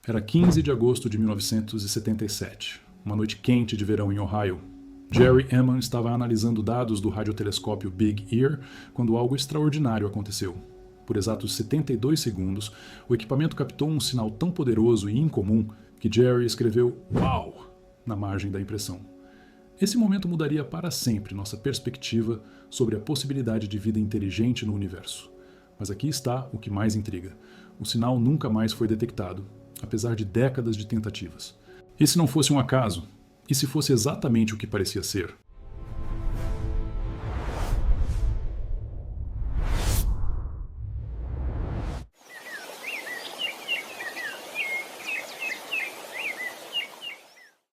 Era 15 de agosto de 1977, uma noite quente de verão em Ohio. Jerry Ehman estava analisando dados do radiotelescópio Big Ear quando algo extraordinário aconteceu. Por exatos 72 segundos, o equipamento captou um sinal tão poderoso e incomum que Jerry escreveu "Uau!" na margem da impressão. Esse momento mudaria para sempre nossa perspectiva sobre a possibilidade de vida inteligente no universo. Mas aqui está o que mais intriga. O sinal nunca mais foi detectado, apesar de décadas de tentativas. E se não fosse um acaso? E se fosse exatamente o que parecia ser?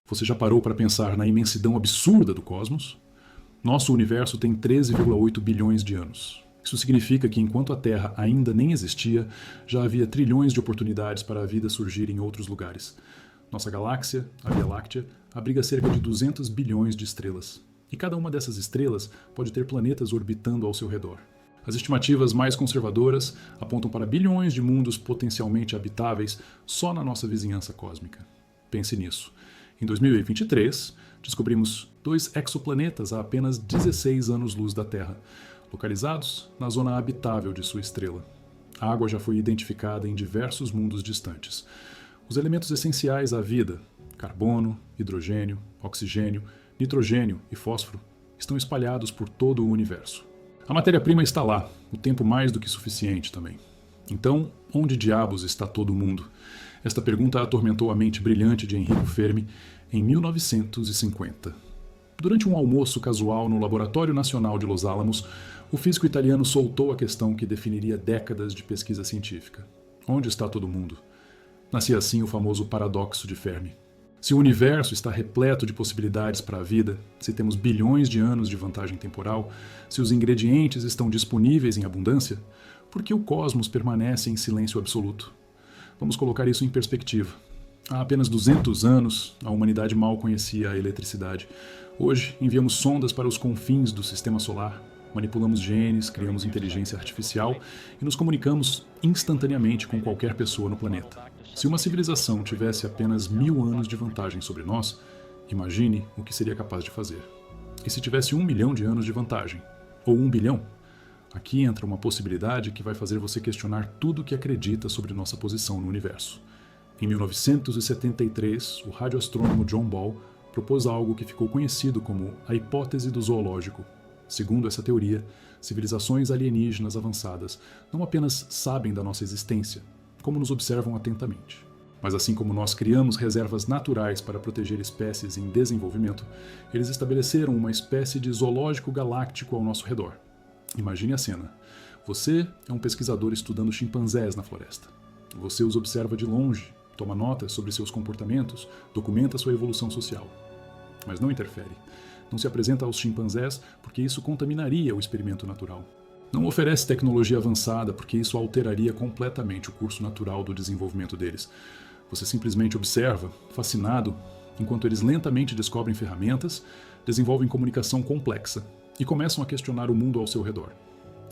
Você já parou para pensar na imensidão absurda do cosmos? Nosso universo tem 13,8 bilhões de anos. Isso significa que enquanto a Terra ainda nem existia, já havia trilhões de oportunidades para a vida surgir em outros lugares. Nossa galáxia, a Via Láctea, abriga cerca de 200 bilhões de estrelas. E cada uma dessas estrelas pode ter planetas orbitando ao seu redor. As estimativas mais conservadoras apontam para bilhões de mundos potencialmente habitáveis só na nossa vizinhança cósmica. Pense nisso. Em 2023, descobrimos 2 exoplanetas a apenas 16 anos-luz da Terra, localizados na zona habitável de sua estrela. A água já foi identificada em diversos mundos distantes. Os elementos essenciais à vida, carbono, hidrogênio, oxigênio, nitrogênio e fósforo, estão espalhados por todo o universo. A matéria-prima está lá, o tempo mais do que suficiente também. Então, onde diabos está todo mundo? Esta pergunta atormentou a mente brilhante de Enrico Fermi em 1950. Durante um almoço casual no Laboratório Nacional de Los Alamos, o físico italiano soltou a questão que definiria décadas de pesquisa científica. Onde está todo mundo? Nascia assim o famoso paradoxo de Fermi. Se o universo está repleto de possibilidades para a vida, se temos bilhões de anos de vantagem temporal, se os ingredientes estão disponíveis em abundância, por que o cosmos permanece em silêncio absoluto? Vamos colocar isso em perspectiva. Há apenas 200 anos, a humanidade mal conhecia a eletricidade. Hoje, enviamos sondas para os confins do sistema solar, manipulamos genes, criamos inteligência artificial e nos comunicamos instantaneamente com qualquer pessoa no planeta. Se uma civilização tivesse apenas 1000 anos de vantagem sobre nós, imagine o que seria capaz de fazer. E se tivesse 1 milhão de anos de vantagem? Ou 1 bilhão? Aqui entra uma possibilidade que vai fazer você questionar tudo o que acredita sobre nossa posição no universo. Em 1973, o radioastrônomo John Ball propôs algo que ficou conhecido como a hipótese do zoológico. Segundo essa teoria, civilizações alienígenas avançadas não apenas sabem da nossa existência, como nos observam atentamente. Mas assim como nós criamos reservas naturais para proteger espécies em desenvolvimento, eles estabeleceram uma espécie de zoológico galáctico ao nosso redor. Imagine a cena. Você é um pesquisador estudando chimpanzés na floresta. Você os observa de longe, toma notas sobre seus comportamentos, documenta sua evolução social. Mas não interfere. Não se apresenta aos chimpanzés porque isso contaminaria o experimento natural. Não oferece tecnologia avançada porque isso alteraria completamente o curso natural do desenvolvimento deles. Você simplesmente observa, fascinado, enquanto eles lentamente descobrem ferramentas, desenvolvem comunicação complexa e começam a questionar o mundo ao seu redor.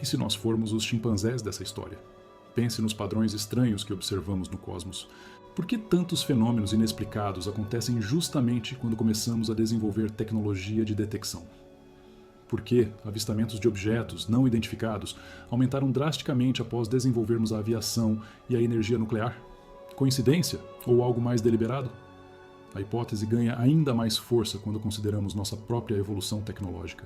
E se nós formos os chimpanzés dessa história? Pense nos padrões estranhos que observamos no cosmos. Por que tantos fenômenos inexplicados acontecem justamente quando começamos a desenvolver tecnologia de detecção? Por que avistamentos de objetos não identificados aumentaram drasticamente após desenvolvermos a aviação e a energia nuclear? Coincidência ou algo mais deliberado? A hipótese ganha ainda mais força quando consideramos nossa própria evolução tecnológica.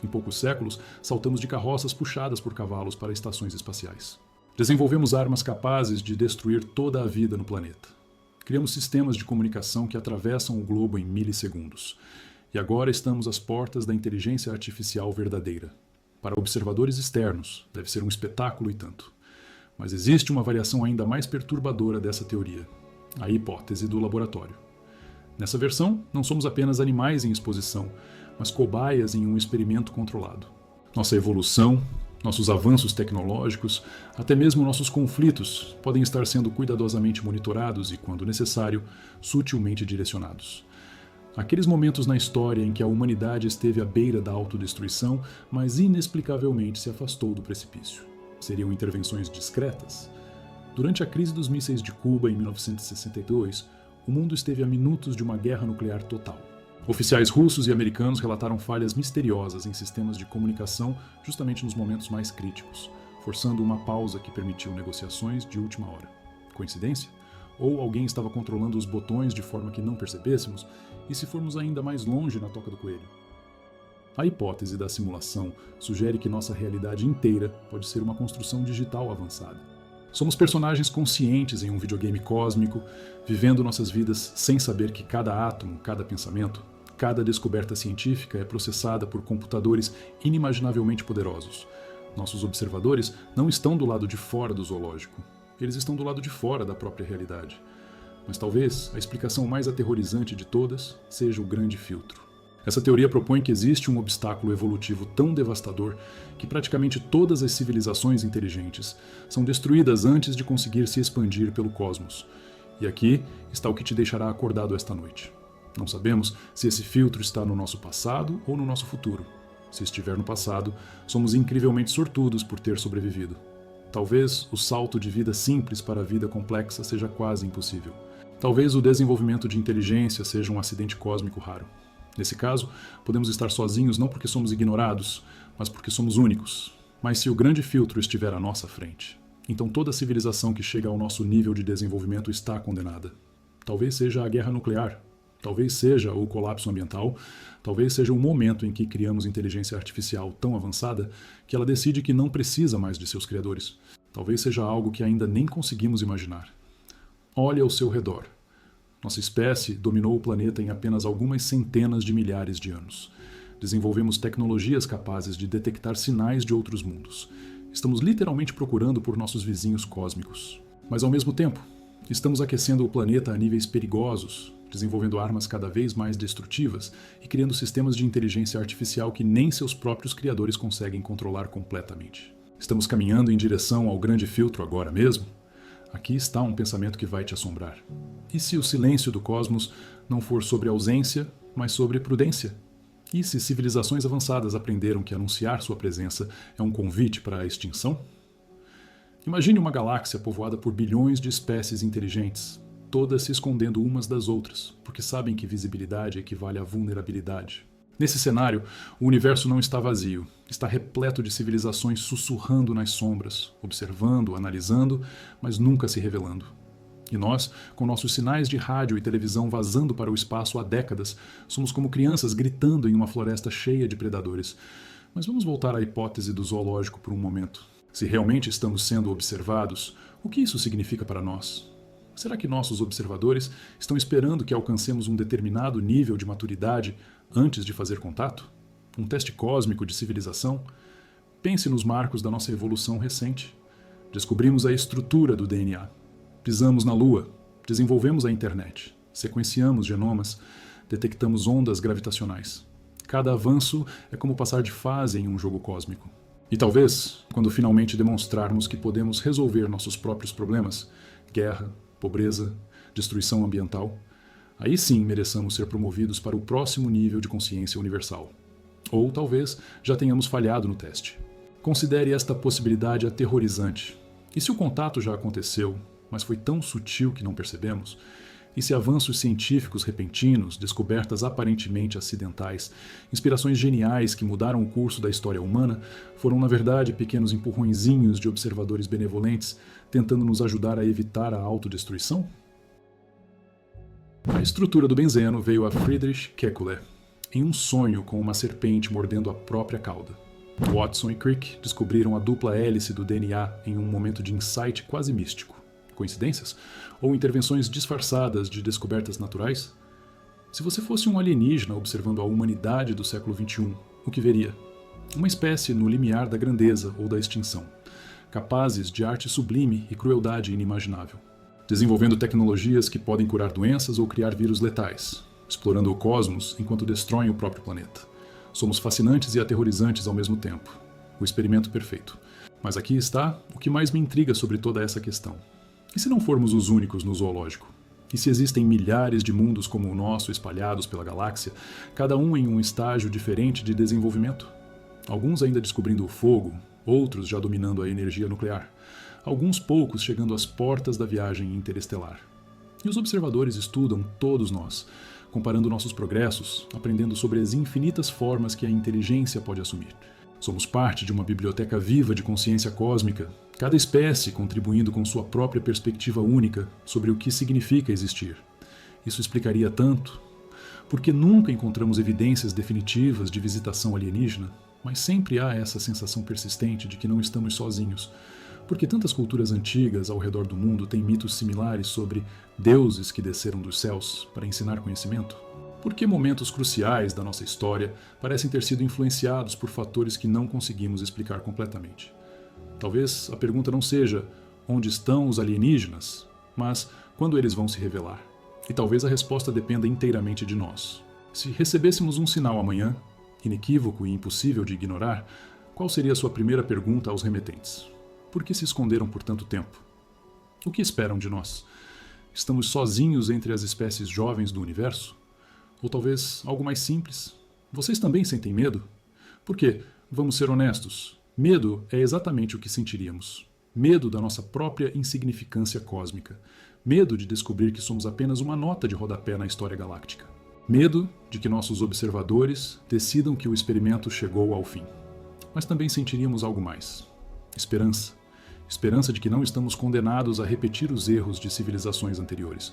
Em poucos séculos, saltamos de carroças puxadas por cavalos para estações espaciais. Desenvolvemos armas capazes de destruir toda a vida no planeta. Criamos sistemas de comunicação que atravessam o globo em milissegundos. E agora estamos às portas da inteligência artificial verdadeira. Para observadores externos, deve ser um espetáculo e tanto. Mas existe uma variação ainda mais perturbadora dessa teoria, a hipótese do laboratório. Nessa versão, não somos apenas animais em exposição, mas cobaias em um experimento controlado. Nossa evolução, nossos avanços tecnológicos, até mesmo nossos conflitos podem estar sendo cuidadosamente monitorados e, quando necessário, sutilmente direcionados. Aqueles momentos na história em que a humanidade esteve à beira da autodestruição, mas inexplicavelmente se afastou do precipício. Seriam intervenções discretas? Durante a crise dos mísseis de Cuba em 1962, o mundo esteve a minutos de uma guerra nuclear total. Oficiais russos e americanos relataram falhas misteriosas em sistemas de comunicação justamente nos momentos mais críticos, forçando uma pausa que permitiu negociações de última hora. Coincidência? Ou alguém estava controlando os botões de forma que não percebêssemos, e se formos ainda mais longe na toca do coelho? A hipótese da simulação sugere que nossa realidade inteira pode ser uma construção digital avançada. Somos personagens conscientes em um videogame cósmico, vivendo nossas vidas sem saber que cada átomo, cada pensamento, cada descoberta científica é processada por computadores inimaginavelmente poderosos. Nossos observadores não estão do lado de fora do zoológico. Eles estão do lado de fora da própria realidade. Mas talvez a explicação mais aterrorizante de todas seja o grande filtro. Essa teoria propõe que existe um obstáculo evolutivo tão devastador que praticamente todas as civilizações inteligentes são destruídas antes de conseguir se expandir pelo cosmos. E aqui está o que te deixará acordado esta noite. Não sabemos se esse filtro está no nosso passado ou no nosso futuro. Se estiver no passado, somos incrivelmente sortudos por ter sobrevivido. Talvez o salto de vida simples para a vida complexa seja quase impossível. Talvez o desenvolvimento de inteligência seja um acidente cósmico raro. Nesse caso, podemos estar sozinhos não porque somos ignorados, mas porque somos únicos. Mas se o grande filtro estiver à nossa frente, então toda civilização que chega ao nosso nível de desenvolvimento está condenada. Talvez seja a guerra nuclear, talvez seja o colapso ambiental, talvez seja o momento em que criamos inteligência artificial tão avançada que ela decide que não precisa mais de seus criadores. Talvez seja algo que ainda nem conseguimos imaginar. Olhe ao seu redor. Nossa espécie dominou o planeta em apenas algumas centenas de milhares de anos. Desenvolvemos tecnologias capazes de detectar sinais de outros mundos. Estamos literalmente procurando por nossos vizinhos cósmicos. Mas ao mesmo tempo, estamos aquecendo o planeta a níveis perigosos, desenvolvendo armas cada vez mais destrutivas e criando sistemas de inteligência artificial que nem seus próprios criadores conseguem controlar completamente. Estamos caminhando em direção ao grande filtro agora mesmo? Aqui está um pensamento que vai te assombrar. E se o silêncio do cosmos não for sobre ausência, mas sobre prudência? E se civilizações avançadas aprenderam que anunciar sua presença é um convite para a extinção? Imagine uma galáxia povoada por bilhões de espécies inteligentes, todas se escondendo umas das outras, porque sabem que visibilidade equivale a vulnerabilidade. Nesse cenário, o universo não está vazio, está repleto de civilizações sussurrando nas sombras, observando, analisando, mas nunca se revelando. E nós, com nossos sinais de rádio e televisão vazando para o espaço há décadas, somos como crianças gritando em uma floresta cheia de predadores. Mas vamos voltar à hipótese do zoológico por um momento. Se realmente estamos sendo observados, o que isso significa para nós? Será que nossos observadores estão esperando que alcancemos um determinado nível de maturidade antes de fazer contato? Um teste cósmico de civilização? Pense nos marcos da nossa evolução recente. Descobrimos a estrutura do DNA. Pisamos na Lua. Desenvolvemos a internet. Sequenciamos genomas. Detectamos ondas gravitacionais. Cada avanço é como passar de fase em um jogo cósmico. E talvez, quando finalmente demonstrarmos que podemos resolver nossos próprios problemas, guerra, pobreza, destruição ambiental, aí sim mereçamos ser promovidos para o próximo nível de consciência universal. Ou talvez já tenhamos falhado no teste. Considere esta possibilidade aterrorizante. E se o contato já aconteceu, mas foi tão sutil que não percebemos? E se avanços científicos repentinos, descobertas aparentemente acidentais, inspirações geniais que mudaram o curso da história humana, foram na verdade pequenos empurrõezinhos de observadores benevolentes tentando nos ajudar a evitar a autodestruição? A estrutura do benzeno veio a Friedrich Kekulé, em um sonho com uma serpente mordendo a própria cauda. Watson e Crick descobriram a dupla hélice do DNA em um momento de insight quase místico. Coincidências? Ou intervenções disfarçadas de descobertas naturais? Se você fosse um alienígena observando a humanidade do século XXI, o que veria? Uma espécie no limiar da grandeza ou da extinção, capazes de arte sublime e crueldade inimaginável, desenvolvendo tecnologias que podem curar doenças ou criar vírus letais, explorando o cosmos enquanto destroem o próprio planeta. Somos fascinantes e aterrorizantes ao mesmo tempo. O experimento perfeito. Mas aqui está o que mais me intriga sobre toda essa questão. E se não formos os únicos no zoológico? E se existem milhares de mundos como o nosso espalhados pela galáxia, cada um em um estágio diferente de desenvolvimento? Alguns ainda descobrindo o fogo, outros já dominando a energia nuclear. alguns poucos chegando às portas da viagem interestelar. E os observadores estudam todos nós, comparando nossos progressos, aprendendo sobre as infinitas formas que a inteligência pode assumir. Somos parte de uma biblioteca viva de consciência cósmica, cada espécie contribuindo com sua própria perspectiva única sobre o que significa existir. Isso explicaria tanto, porque nunca encontramos evidências definitivas de visitação alienígena, mas sempre há essa sensação persistente de que não estamos sozinhos. Porque tantas culturas antigas ao redor do mundo têm mitos similares sobre deuses que desceram dos céus para ensinar conhecimento? Por que momentos cruciais da nossa história parecem ter sido influenciados por fatores que não conseguimos explicar completamente? Talvez a pergunta não seja onde estão os alienígenas, mas quando eles vão se revelar. E talvez a resposta dependa inteiramente de nós. Se recebêssemos um sinal amanhã, inequívoco e impossível de ignorar, qual seria a sua primeira pergunta aos remetentes? Por que se esconderam por tanto tempo? O que esperam de nós? Estamos sozinhos entre as espécies jovens do universo? Ou talvez algo mais simples? Vocês também sentem medo? Porque, vamos ser honestos, medo é exatamente o que sentiríamos. Medo da nossa própria insignificância cósmica. Medo de descobrir que somos apenas uma nota de rodapé na história galáctica. Medo de que nossos observadores decidam que o experimento chegou ao fim. Mas também sentiríamos algo mais. Esperança. Esperança de que não estamos condenados a repetir os erros de civilizações anteriores.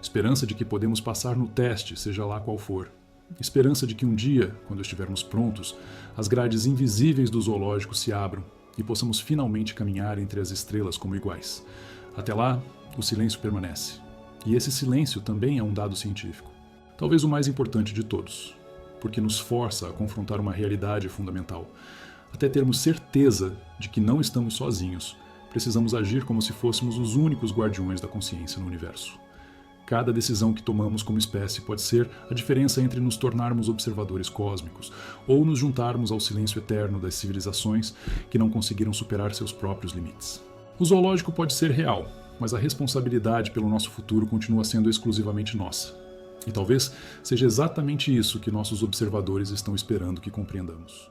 Esperança de que podemos passar no teste, seja lá qual for. Esperança de que um dia, quando estivermos prontos, as grades invisíveis do zoológico se abram e possamos finalmente caminhar entre as estrelas como iguais. Até lá, o silêncio permanece. E esse silêncio também é um dado científico. Talvez o mais importante de todos, porque nos força a confrontar uma realidade fundamental. Até termos certeza de que não estamos sozinhos, precisamos agir como se fôssemos os únicos guardiões da consciência no universo. Cada decisão que tomamos como espécie pode ser a diferença entre nos tornarmos observadores cósmicos ou nos juntarmos ao silêncio eterno das civilizações que não conseguiram superar seus próprios limites. O zoológico pode ser real, mas a responsabilidade pelo nosso futuro continua sendo exclusivamente nossa. E talvez seja exatamente isso que nossos observadores estão esperando que compreendamos.